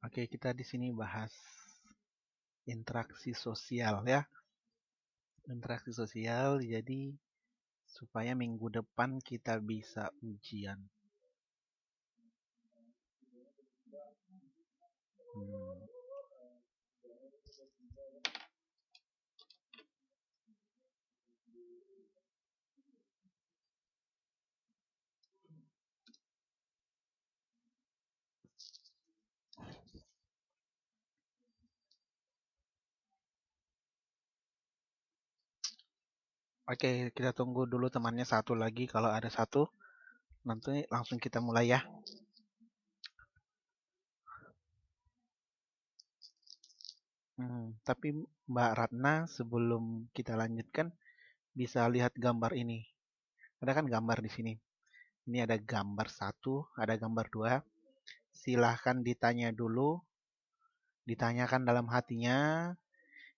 Oke, kita di sini bahas interaksi sosial ya. Interaksi sosial, jadi supaya minggu depan kita bisa ujian. Hmm. Oke, kita tunggu dulu temannya satu lagi. Kalau ada satu, nanti langsung kita mulai ya. Tapi Mbak Ratna, sebelum kita lanjutkan, bisa lihat gambar ini. Ada kan gambar di sini. Ini ada gambar satu, ada gambar dua. Silahkan ditanya dulu, ditanyakan dalam hatinya.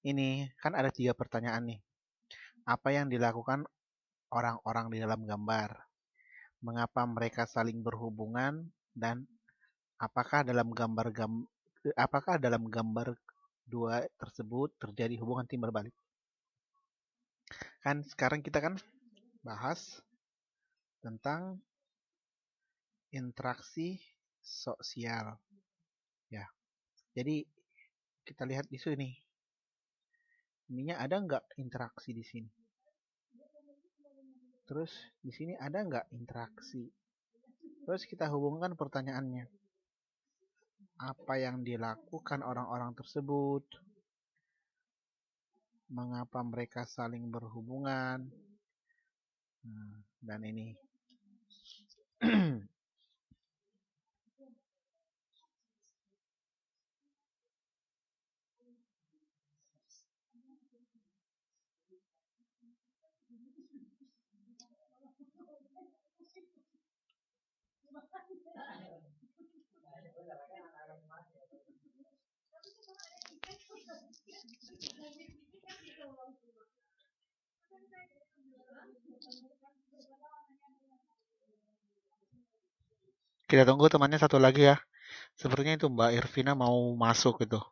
Ini kan ada 3 pertanyaan nih. Apa yang dilakukan orang-orang di dalam gambar? Mengapa mereka saling berhubungan? Dan apakah dalam gambar dua tersebut terjadi hubungan timbal balik? Kan sekarang kita kan bahas tentang interaksi sosial. Ya, jadi kita lihat di sini. Ininya ada nggak interaksi di sini? Terus di sini ada nggak interaksi? Terus kita hubungkan pertanyaannya. Apa yang dilakukan orang-orang tersebut? Mengapa mereka saling berhubungan? Dan ini. Kita tunggu temannya satu lagi ya. Sepertinya itu Mbak Irvina mau masuk gitu.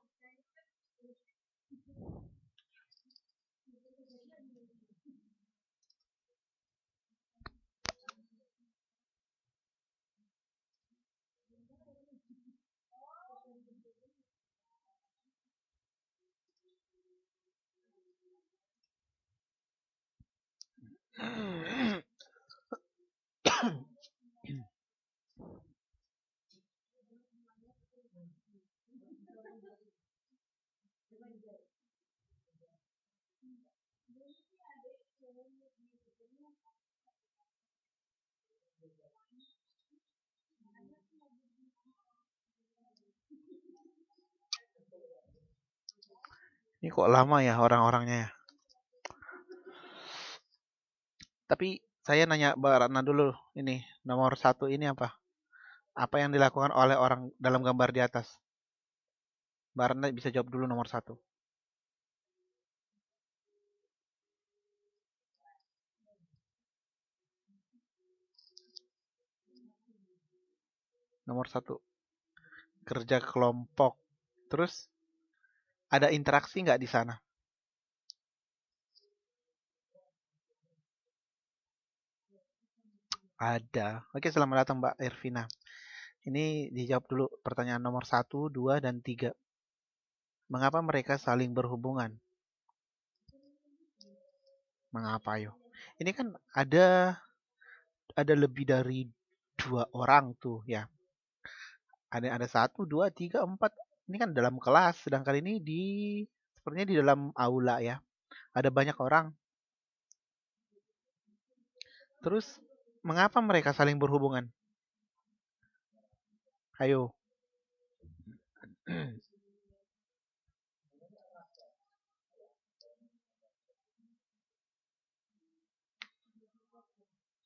Ini kok lama ya orang-orangnya ya. Tapi saya nanya Mbak Ratna dulu. Ini nomor 1 ini apa? Apa yang dilakukan oleh orang dalam gambar di atas? Mbak Ratna bisa jawab dulu nomor 1. Nomor 1. Kerja kelompok. Terus ada interaksi nggak di sana? Ada. Oke, selamat datang Mbak Irvina. Ini dijawab dulu pertanyaan nomor 1, 2, dan 3. Mengapa mereka saling berhubungan? Mengapa yo? Ini kan ada lebih dari 2 orang tuh ya. Ada 1, 2, 3, 4. Ini kan dalam kelas, sedangkan ini sepertinya di dalam aula ya. Ada banyak orang. Terus mengapa mereka saling berhubungan? Ayo.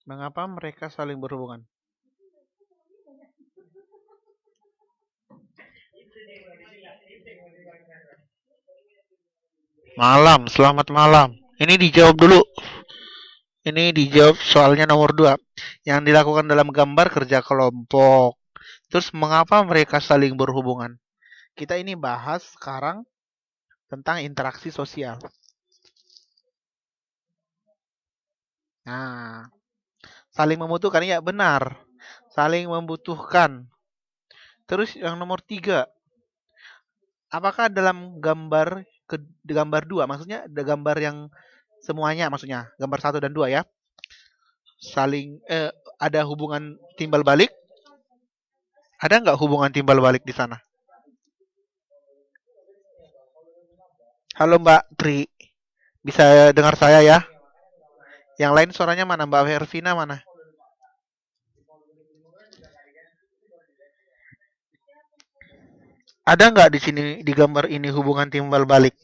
Mengapa mereka saling berhubungan? Malam, selamat malam. Ini dijawab dulu. Ini dijawab soalnya nomor 2. Yang dilakukan dalam gambar kerja kelompok. Terus mengapa mereka saling berhubungan? Kita ini bahas sekarang tentang interaksi sosial. Nah, saling membutuhkan, ya benar. Saling membutuhkan. Terus yang nomor 3, apakah dalam gambar 2, maksudnya ada gambar yang semuanya, maksudnya gambar 1 dan 2 ya, saling ada hubungan timbal balik? Ada nggak hubungan timbal balik di sana? Halo Mbak Tri, bisa dengar saya ya? Yang lain suaranya mana? Mbak Hervina mana? Ada nggak di sini di gambar ini hubungan timbal balik?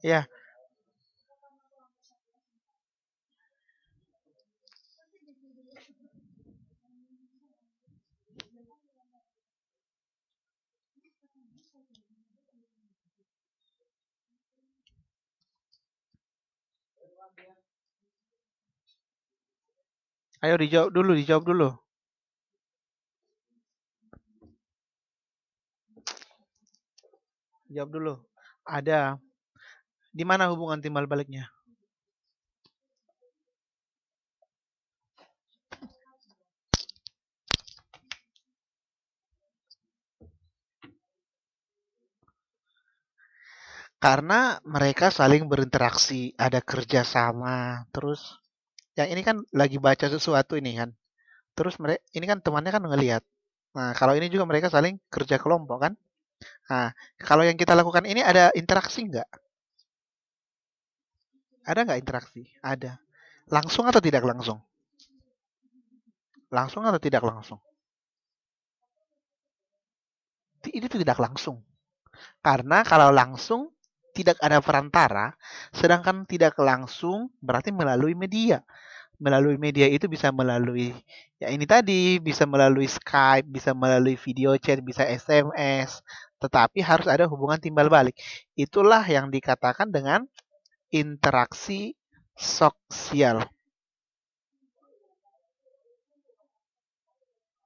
Ya, ayo dijawab dulu. Jawab dulu. Ada. Di mana hubungan timbal baliknya? Karena mereka saling berinteraksi, ada kerjasama. Terus, yang ini kan lagi baca sesuatu ini kan. Terus mereka, ini kan temannya kan ngelihat. Nah, kalau ini juga mereka saling kerja kelompok kan. Nah, kalau yang kita lakukan ini ada interaksi nggak? Ada nggak interaksi? Ada. Langsung atau tidak langsung? Langsung atau tidak langsung? Ini tidak langsung. Karena kalau langsung tidak ada perantara, sedangkan tidak langsung berarti melalui media. Melalui media itu bisa melalui ya ini tadi, bisa melalui Skype, bisa melalui video chat, bisa SMS, tetapi harus ada hubungan timbal balik. Itulah yang dikatakan dengan interaksi sosial.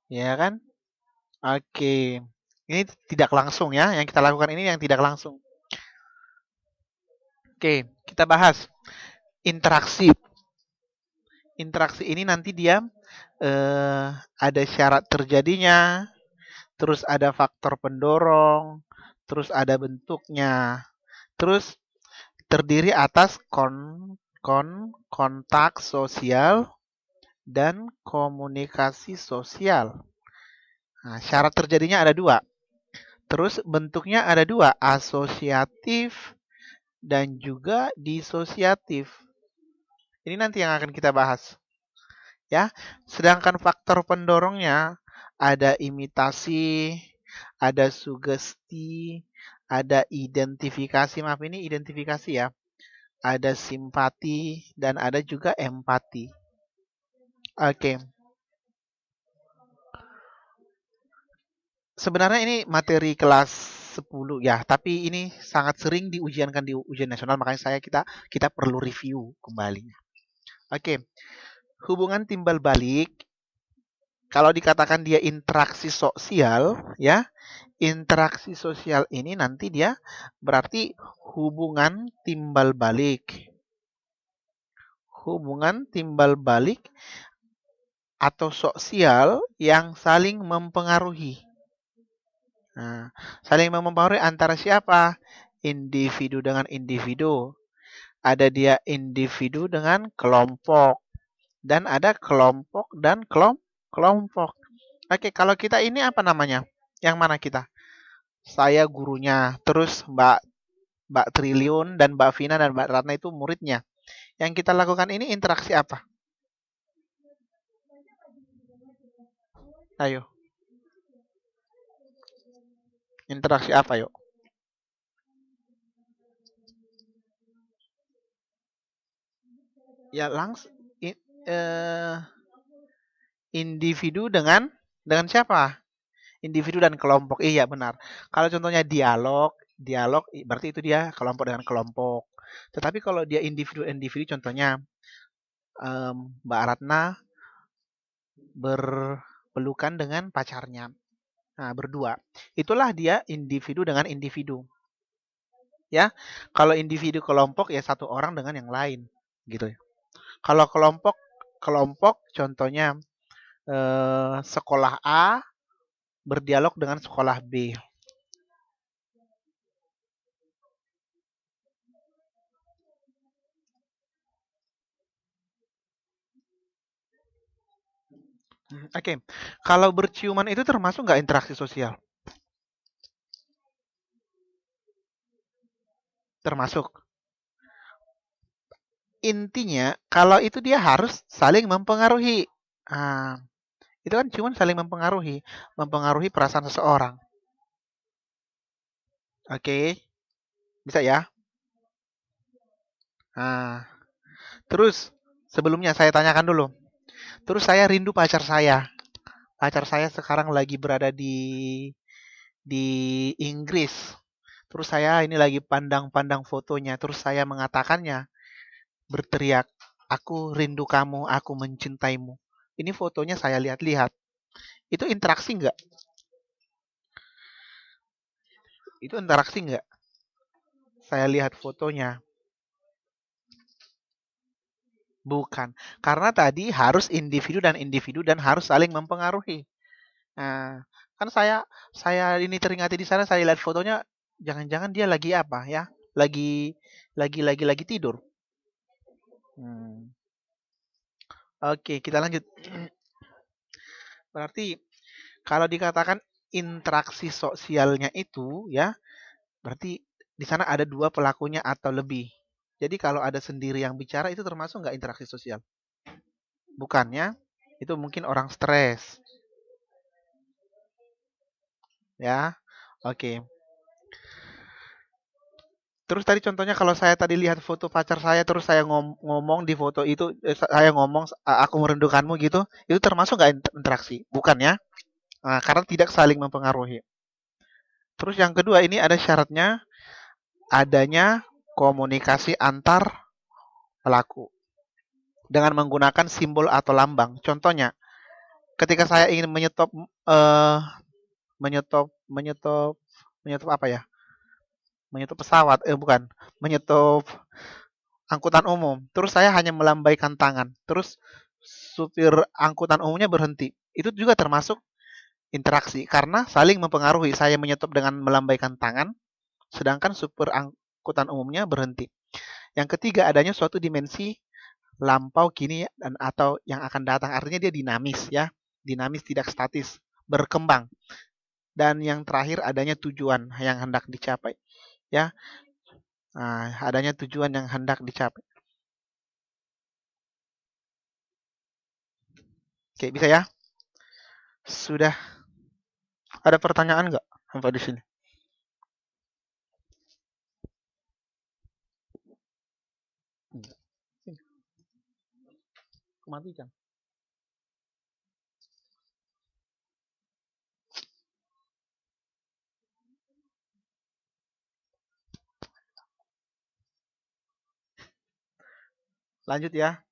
Ya kan? Oke. Ini tidak langsung ya, yang kita lakukan ini yang tidak langsung. Oke, kita bahas interaksi. Interaksi ini nanti dia ada syarat terjadinya, terus ada faktor pendorong, terus ada bentuknya, terus terdiri atas kontak sosial dan komunikasi sosial. Nah, syarat terjadinya ada 2. Terus bentuknya ada 2, asosiatif dan juga disosiatif. Ini nanti yang akan kita bahas. Ya, sedangkan faktor pendorongnya ada imitasi, ada sugesti, ada identifikasi. Maaf, ini identifikasi ya. Ada simpati dan ada juga empati. Oke. Sebenarnya ini materi kelas 10 ya, tapi ini sangat sering diujiankan di ujian nasional, makanya kita perlu review kembali. Oke. Hubungan timbal balik kalau dikatakan dia interaksi sosial ya, interaksi sosial ini nanti dia berarti hubungan timbal balik. Hubungan timbal balik atau sosial yang saling mempengaruhi. Nah, saling mempengaruhi antara siapa? Individu dengan individu. Ada dia individu dengan kelompok. Dan ada kelompok dan kelompok. Oke, kalau kita ini apa namanya? Yang mana kita? Saya gurunya. Terus Mbak Triliun dan Mbak Vina dan Mbak Ratna itu muridnya. Yang kita lakukan ini interaksi apa? Ayo. Interaksi apa yuk? Ya langsung eh, individu dengan siapa? Individu dan kelompok. Iya benar. Kalau contohnya dialog, dialog berarti itu dia kelompok dengan kelompok. Tetapi kalau dia individu-individu, contohnya Mbak Ratna berpelukan dengan pacarnya. Nah, berdua. Itulah dia individu dengan individu. Ya, kalau individu kelompok ya satu orang dengan yang lain, gitu. Kalau kelompok kelompok contohnya sekolah A berdialog dengan sekolah B. Oke, kalau berciuman itu termasuk nggak interaksi sosial? Termasuk. Intinya, kalau itu dia harus saling mempengaruhi. Ah, itu kan ciuman saling mempengaruhi perasaan seseorang. Oke, bisa ya? Nah, terus sebelumnya saya tanyakan dulu. Terus saya rindu pacar saya. Pacar saya sekarang lagi berada di Inggris. Terus saya ini lagi pandang-pandang fotonya. Terus saya mengatakannya, berteriak, aku rindu kamu, aku mencintaimu. Ini fotonya saya lihat-lihat. Itu interaksi nggak? Itu interaksi nggak? Saya lihat fotonya. Bukan. Karena tadi harus individu dan harus saling mempengaruhi. Nah, kan saya ini teringati di sana, saya lihat fotonya, jangan-jangan dia lagi apa ya? Lagi tidur. Hmm. Oke, kita lanjut. Berarti kalau dikatakan interaksi sosialnya itu ya, berarti di sana ada dua pelakunya atau lebih. Jadi kalau ada sendiri yang bicara itu termasuk nggak interaksi sosial? Bukannya, itu mungkin orang stres. Ya, oke. Terus tadi contohnya kalau saya tadi lihat foto pacar saya terus saya ngomong di foto itu saya ngomong aku merindukanmu gitu, itu termasuk nggak interaksi? Bukan ya? Nah, karena tidak saling mempengaruhi. Terus yang kedua ini ada syaratnya adanya komunikasi antar pelaku dengan menggunakan simbol atau lambang. Contohnya, ketika saya ingin menyetop eh, menyetop menyetop menyetop apa ya? Menyetop pesawat, bukan, menyetop angkutan umum. Terus saya hanya melambaikan tangan. Terus supir angkutan umumnya berhenti. Itu juga termasuk interaksi karena saling mempengaruhi. Saya menyetop dengan melambaikan tangan, sedangkan supir angkutan umumnya berhenti. Yang ketiga adanya suatu dimensi lampau, kini dan atau yang akan datang. Artinya dia dinamis ya. Dinamis tidak statis, berkembang. Dan yang terakhir adanya tujuan yang hendak dicapai ya. Nah, adanya tujuan yang hendak dicapai. Oke, bisa ya? Sudah ada pertanyaan nggak sampai di sini? Matikan. Lanjut ya.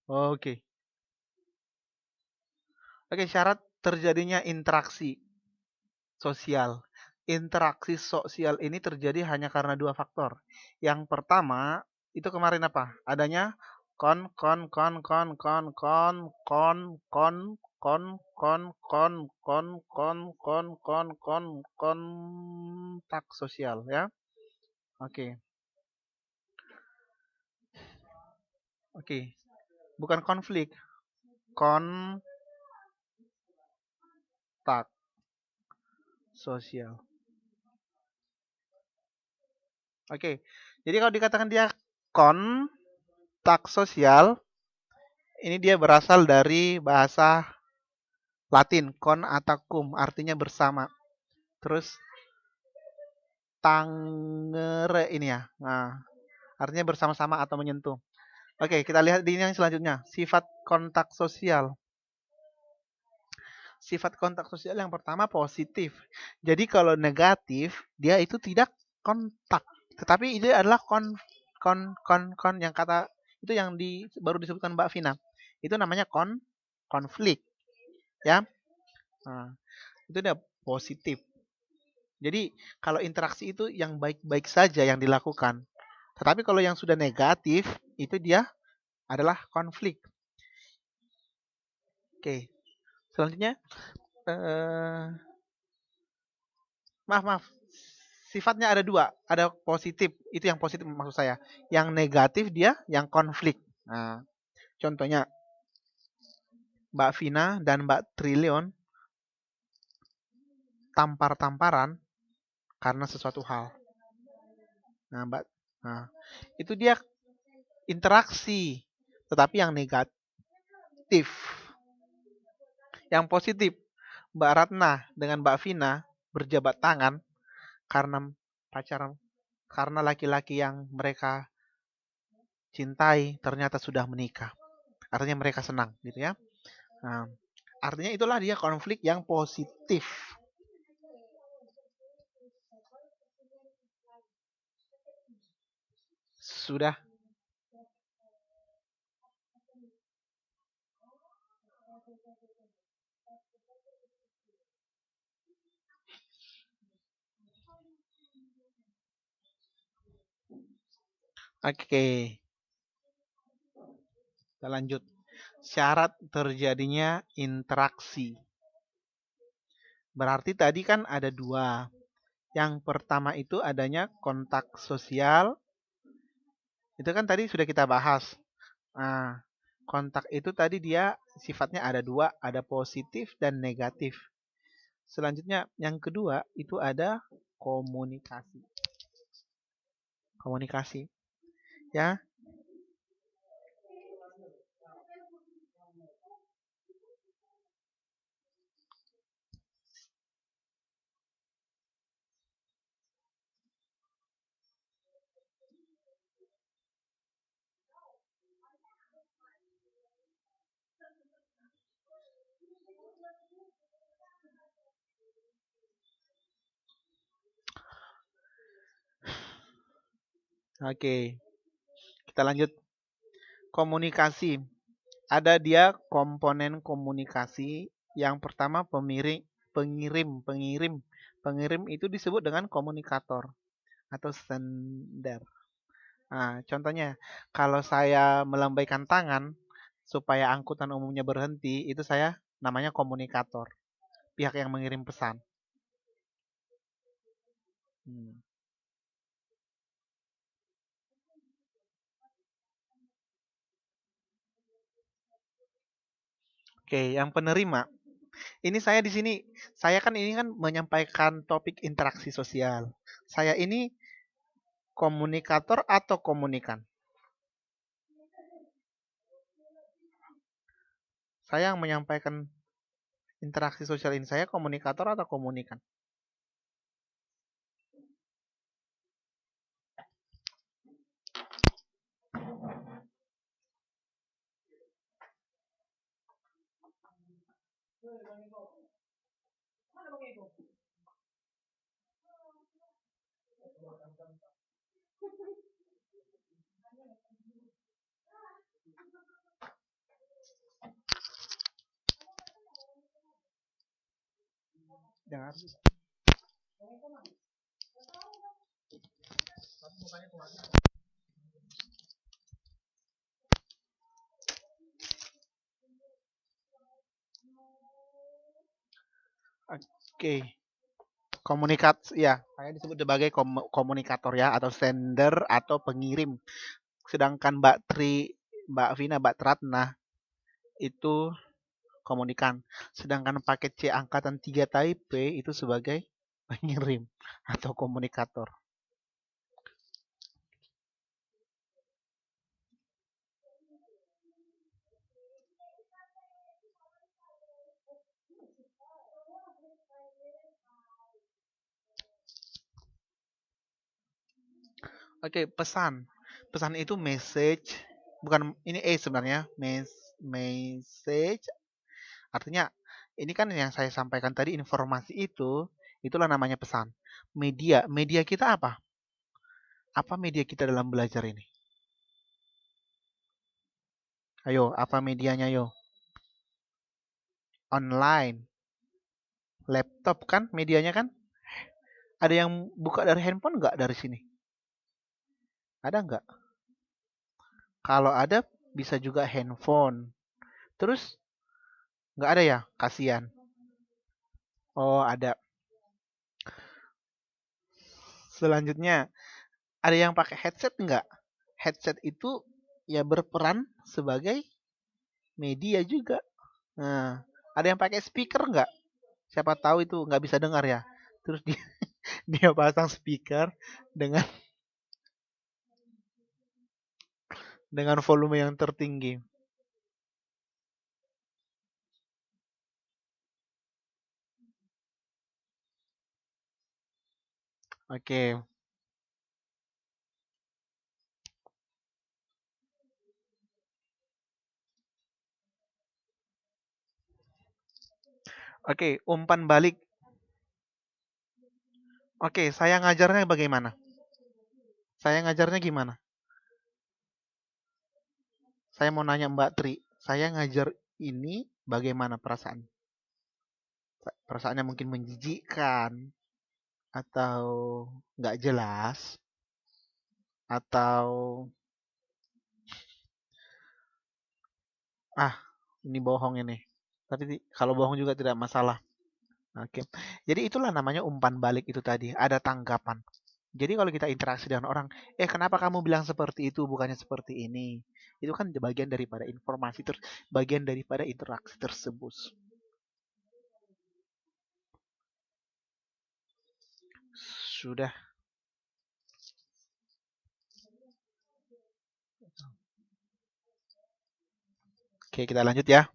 Oke. Oke, syarat terjadinya interaksi sosial. Interaksi sosial ini terjadi hanya karena dua faktor. Yang pertama, itu kemarin apa? Adanya kon kon kon kon kon kon kon kon kon kon kon kon kon kon kon kon kontak sosial ya. Oke. Oke. Bukan konflik, kontak sosial. Oke. Jadi kalau dikatakan dia kontak sosial, ini dia berasal dari bahasa Latin, con atau cum, artinya bersama. Terus tangere ini ya. Nah, artinya bersama-sama atau menyentuh. Oke, kita lihat di ini yang selanjutnya. Sifat kontak sosial. Sifat kontak sosial yang pertama positif. Jadi kalau negatif, dia itu tidak kontak. Tetapi ini adalah kon yang kata itu yang baru disebutkan Mbak Vina. Itu namanya konflik, ya. Nah, itu udah positif. Jadi kalau interaksi itu yang baik-baik saja yang dilakukan. Tetapi kalau yang sudah negatif itu dia adalah konflik. Oke. Selanjutnya maaf. Sifatnya ada dua. Ada positif. Itu yang positif maksud saya. Yang negatif dia yang konflik. Nah, contohnya Mbak Vina dan Mbak Triliun tampar-tamparan karena sesuatu hal. Nah, Mbak, nah, itu dia interaksi, tetapi yang negatif. Yang positif, Mbak Ratna dengan Mbak Vina berjabat tangan karena pacaran, karena laki-laki yang mereka cintai ternyata sudah menikah. Artinya mereka senang, gitu ya. Nah, artinya itulah dia konflik yang positif. Sudah. Oke, kita lanjut. Syarat terjadinya interaksi. Berarti tadi kan ada dua. Yang pertama itu adanya kontak sosial. Itu kan tadi sudah kita bahas. Nah, kontak itu tadi dia sifatnya ada dua, ada positif dan negatif. Selanjutnya yang kedua itu ada komunikasi. Komunikasi, ya. Oke, kita lanjut. Komunikasi. Ada dia komponen komunikasi. Yang pertama pengirim. Pengirim itu disebut dengan komunikator atau sender. Nah, contohnya, kalau saya melambaikan tangan supaya angkutan umumnya berhenti, itu saya namanya komunikator, pihak yang mengirim pesan. Hmm. Oke, yang penerima. Ini saya di sini, saya kan ini kan menyampaikan topik interaksi sosial. Saya ini komunikator atau komunikan? Saya yang menyampaikan interaksi sosial ini, saya komunikator atau komunikan? Dengar. Oke, ya, saya disebut sebagai komunikator ya, atau sender atau pengirim. Sedangkan Mbak Vina, Mbak Tratna itu komunikan. Sedangkan paket C angkatan 3 Taipei itu sebagai pengirim atau komunikator. Oke, pesan. Pesan itu message, bukan ini sebenarnya, message. Artinya ini kan yang saya sampaikan tadi informasi itu, itulah namanya pesan. Media kita apa? Apa media kita dalam belajar ini? Ayo, apa medianya yo? Online. Laptop kan medianya kan? Ada yang buka dari handphone nggak dari sini? Ada nggak? Kalau ada bisa juga handphone. Terus nggak ada ya? Kasihan. Oh, ada. Selanjutnya, ada yang pakai headset nggak? Headset itu ya berperan sebagai media juga. Nah, ada yang pakai speaker nggak? Siapa tahu itu nggak bisa dengar ya. Terus dia, dia pasang speaker dengan volume yang tertinggi. Oke, oke, umpan balik. Oke, saya ngajarnya bagaimana? Saya ngajarnya gimana? Saya mau nanya Mbak Tri, saya ngajar ini bagaimana perasaan? Perasaannya mungkin menjijikkan, atau nggak jelas, atau ah ini bohong ini. Tapi kalau bohong juga tidak masalah. Oke. Jadi itulah namanya umpan balik itu tadi. Ada tanggapan. Jadi kalau kita interaksi dengan orang, kenapa kamu bilang seperti itu bukannya seperti ini? Itu kan bagian daripada informasi, bagian daripada interaksi tersebut. Sudah. Oke, kita lanjut ya.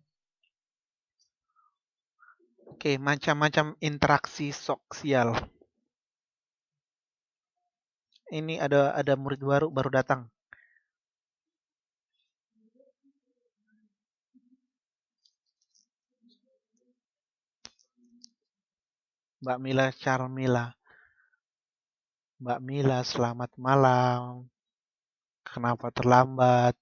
Oke, macam-macam interaksi sosial. Ini ada murid baru datang. Mbak Mila Charmila. Mbak Mila, selamat malam. Kenapa terlambat?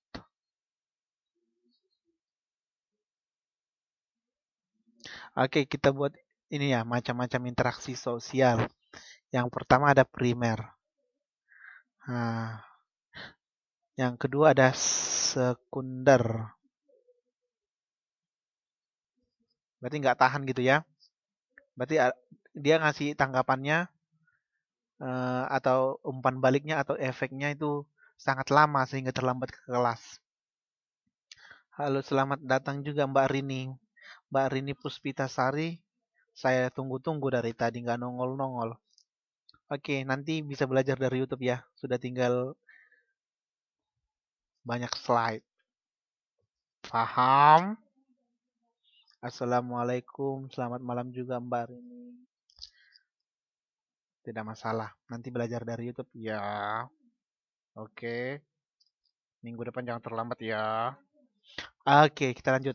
Oke, kita buat ini ya, macam-macam interaksi sosial. Yang pertama ada primer. Nah, yang kedua ada sekunder. Berarti nggak tahan gitu ya. Berarti dia ngasih tanggapannya atau umpan baliknya atau efeknya itu sangat lama sehingga terlambat ke kelas. Halo, selamat datang juga Mbak Rini. Mbak Rini Puspitasari, saya tunggu-tunggu dari tadi nggak nongol-nongol. Oke, nanti bisa belajar dari YouTube ya. Sudah tinggal banyak slide. Paham? Assalamualaikum, selamat malam juga Mbak Rini. Tidak masalah, nanti belajar dari YouTube ya. Oke, minggu depan jangan terlambat ya. Oke, kita lanjut.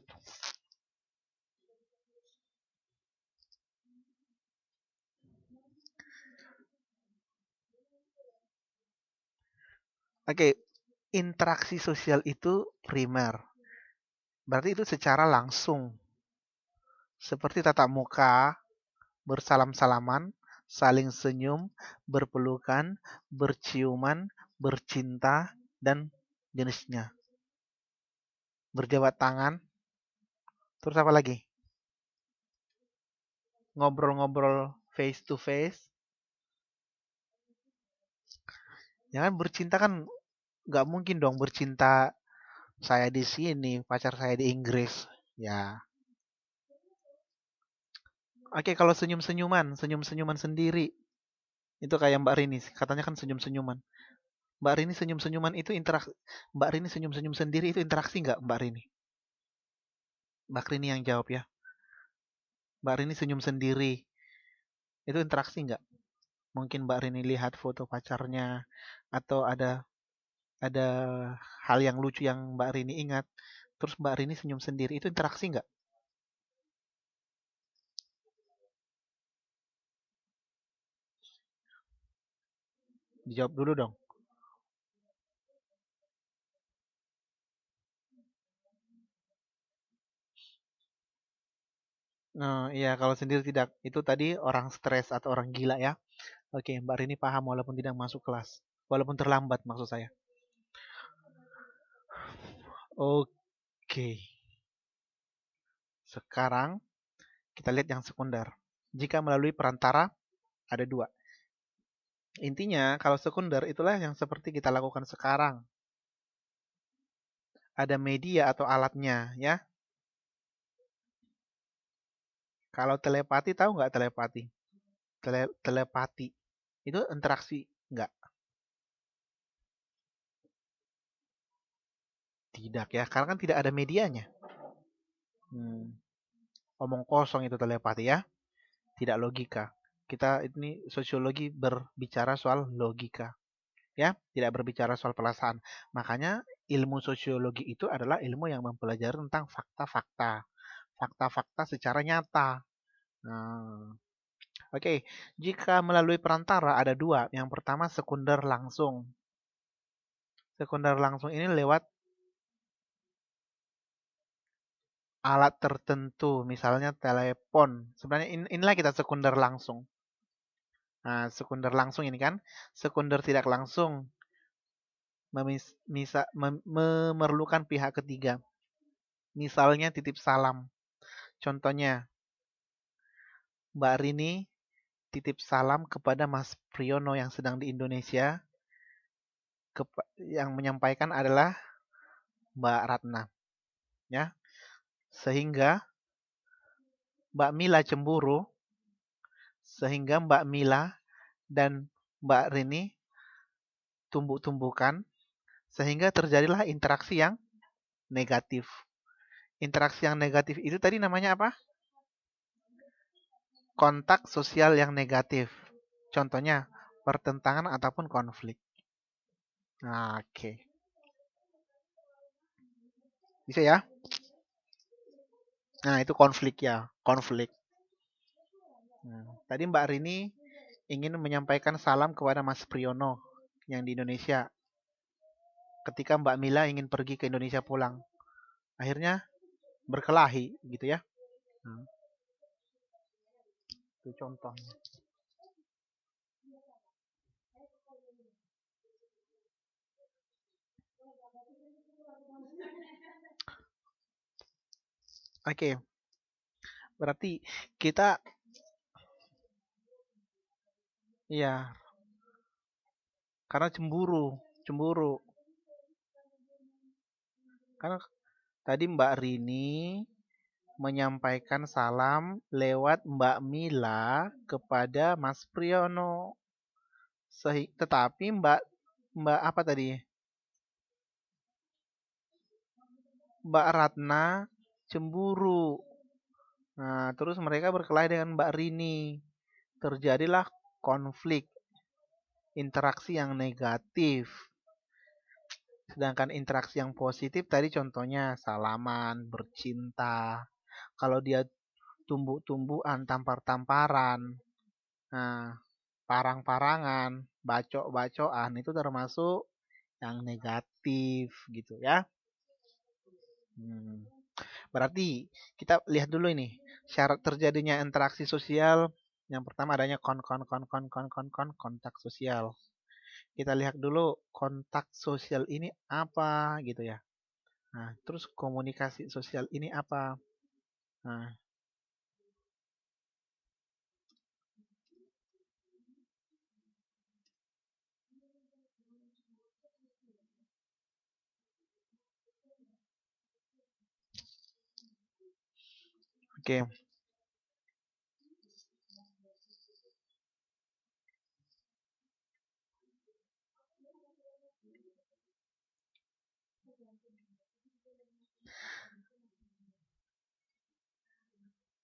Oke, interaksi sosial itu primer. Berarti itu secara langsung. Seperti tatap muka, bersalam-salaman, saling senyum, berpelukan, berciuman, bercinta, dan jenisnya. Berjabat tangan, terus apa lagi? Ngobrol-ngobrol face to face. Ya kan bercinta kan nggak mungkin dong bercinta saya di sini, pacar saya di Inggris. Ya. Oke, kalau senyum-senyuman, senyum-senyuman sendiri. Itu kayak Mbak Rini, katanya kan senyum-senyuman. Mbak Rini senyum-senyuman itu interaksi. Mbak Rini senyum-senyum sendiri itu interaksi nggak Mbak Rini? Mbak Rini yang jawab ya. Mbak Rini senyum sendiri. Itu interaksi nggak? Mungkin Mbak Rini lihat foto pacarnya atau ada hal yang lucu yang Mbak Rini ingat. Terus Mbak Rini senyum sendiri. Itu interaksi nggak? Dijawab dulu dong. Iya, kalau sendiri tidak. Itu tadi orang stres atau orang gila ya. Oke, Mbak Rini paham walaupun tidak masuk kelas. Walaupun terlambat maksud saya. Oke, sekarang kita lihat yang sekunder. Jika melalui perantara, ada dua. Intinya, kalau sekunder itulah yang seperti kita lakukan sekarang. Ada media atau alatnya, ya. Kalau telepati, tahu nggak telepati? Telepati. Itu interaksi nggak? Tidak ya, karena kan tidak ada medianya. Hmm, omong kosong itu telepati ya, tidak logika. Kita ini sosiologi berbicara soal logika, ya, tidak berbicara soal perasaan. Makanya ilmu sosiologi itu adalah ilmu yang mempelajari tentang fakta-fakta, fakta-fakta secara nyata. Nah, oke, jika melalui perantara ada dua. Yang pertama sekunder langsung. Sekunder langsung ini lewat alat tertentu, misalnya telepon. Sebenarnya inilah kita sekunder langsung. Nah, sekunder langsung ini kan, sekunder tidak langsung memerlukan pihak ketiga. Misalnya titip salam. Contohnya, Mbak Rini titip salam kepada Mas Priyono yang sedang di Indonesia. Yang menyampaikan adalah Mbak Ratna. Ya, sehingga Mbak Mila cemburu, sehingga Mbak Mila dan Mbak Rini tumbuk-tumbukan, sehingga terjadilah interaksi yang negatif. Interaksi yang negatif itu tadi namanya apa? Kontak sosial yang negatif. Contohnya, pertentangan ataupun konflik. Nah, oke. Bisa ya? Nah, itu konflik ya. Konflik. Tadi Mbak Rini ingin menyampaikan salam kepada Mas Priyono yang di Indonesia. Ketika Mbak Mila ingin pergi ke Indonesia pulang. Akhirnya berkelahi gitu ya. Nah, itu contohnya. Oke, berarti kita ya karena cemburu, cemburu. Karena tadi Mbak Rini menyampaikan salam lewat Mbak Mila kepada Mas Priyono. Tetapi Mbak apa tadi? Mbak Ratna cemburu. Nah, terus mereka berkelahi dengan Mbak Rini. Terjadilah konflik, interaksi yang negatif. Sedangkan interaksi yang positif tadi contohnya salaman, bercinta. Kalau dia tumbuh-tumbuhan, tampar-tamparan, nah, parang-parangan, bacok-bacokan itu termasuk yang negatif gitu ya. Hmm. Berarti kita lihat dulu ini syarat terjadinya interaksi sosial. Yang pertama adanya kontak sosial. Kita lihat dulu kontak sosial ini apa gitu ya. Nah, terus komunikasi sosial ini apa? Nah, oke.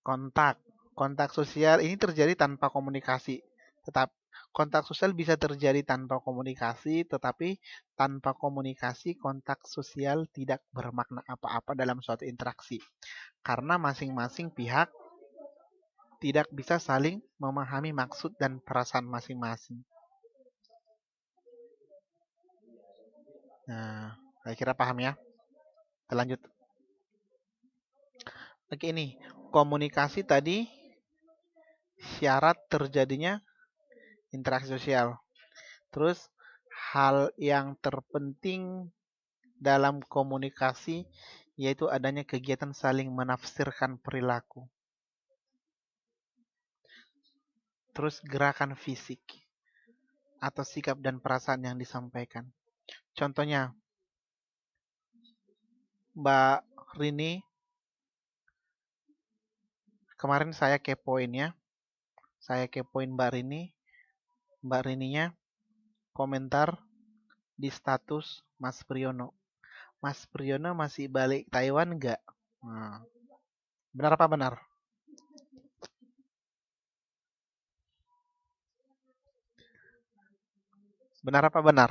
Kontak. Kontak sosial ini terjadi tanpa komunikasi. Tetap kontak sosial bisa terjadi tanpa komunikasi, tetapi tanpa komunikasi kontak sosial tidak bermakna apa-apa dalam suatu interaksi. Karena masing-masing pihak tidak bisa saling memahami maksud dan perasaan masing-masing. Nah, saya kira paham ya. Kita lanjut. Oke ini, komunikasi tadi syarat terjadinya interaksi sosial. Terus hal yang terpenting dalam komunikasi yaitu adanya kegiatan saling menafsirkan perilaku. Terus gerakan fisik atau sikap dan perasaan yang disampaikan. Contohnya, Mbak Rini, kemarin saya kepoin ya. Saya kepoin Mbak Rini. Mbak Rininya komentar di status Mas Priyono. Mas Priyono masih balik Taiwan nggak? Nah, benar apa benar? Benar apa benar?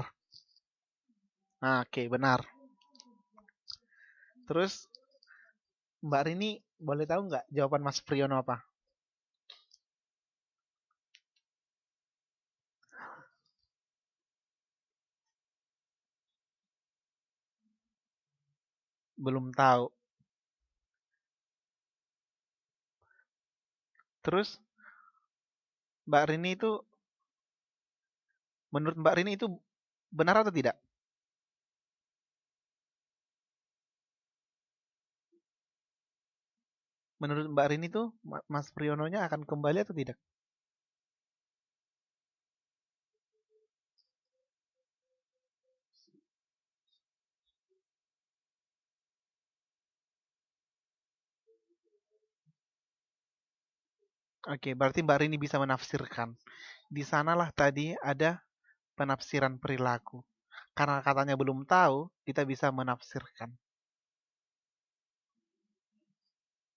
Nah, oke, benar. Terus Mbak Rini boleh tahu nggak jawaban Mas Priyono apa? Belum tahu. Terus Mbak Rini itu, menurut Mbak Rini itu benar atau tidak? Menurut Mbak Rini itu Mas Priyono-nya akan kembali atau tidak? Oke, berarti Mbak Rini bisa menafsirkan. Di sanalah tadi ada penafsiran perilaku. Karena katanya belum tahu, kita bisa menafsirkan.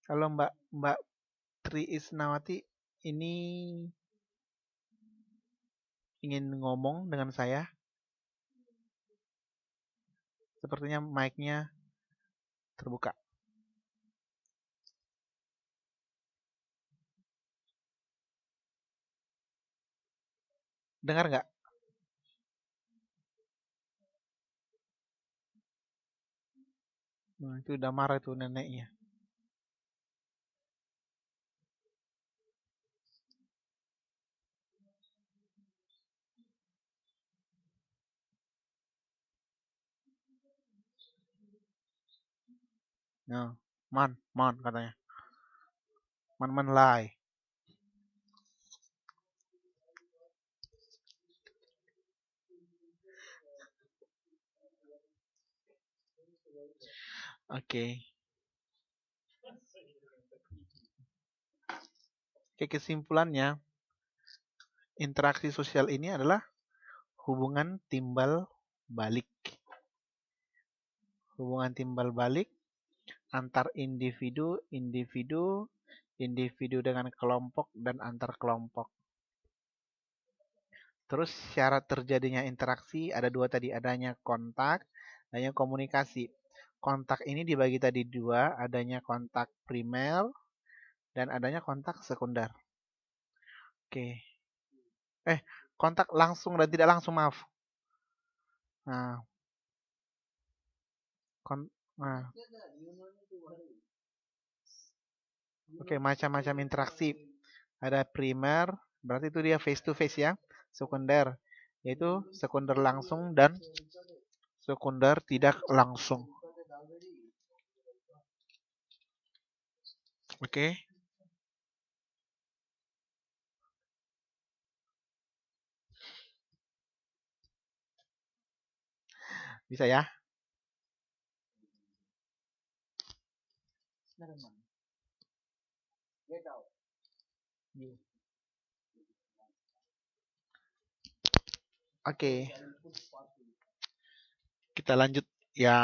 Kalau Mbak Tri Isnawati ini ingin ngomong dengan saya, sepertinya mic-nya terbuka. Dengar nggak? Nah, itu udah marah tuh neneknya. Nah, man katanya. Man lai. Oke. Oke, kesimpulannya, interaksi sosial ini adalah hubungan timbal balik. Hubungan timbal balik antar individu, individu dengan kelompok, dan antar kelompok. Terus syarat terjadinya interaksi ada dua tadi, adanya kontak, adanya komunikasi. Kontak ini dibagi tadi dua, adanya kontak primer dan adanya kontak sekunder. Oke. Kontak langsung dan tidak langsung, maaf. Nah, nah. Oke, macam-macam interaksi. Ada primer, berarti itu dia face to face ya. Sekunder, yaitu sekunder langsung dan sekunder tidak langsung. Oke. Bisa ya? Oke. Kita lanjut ya.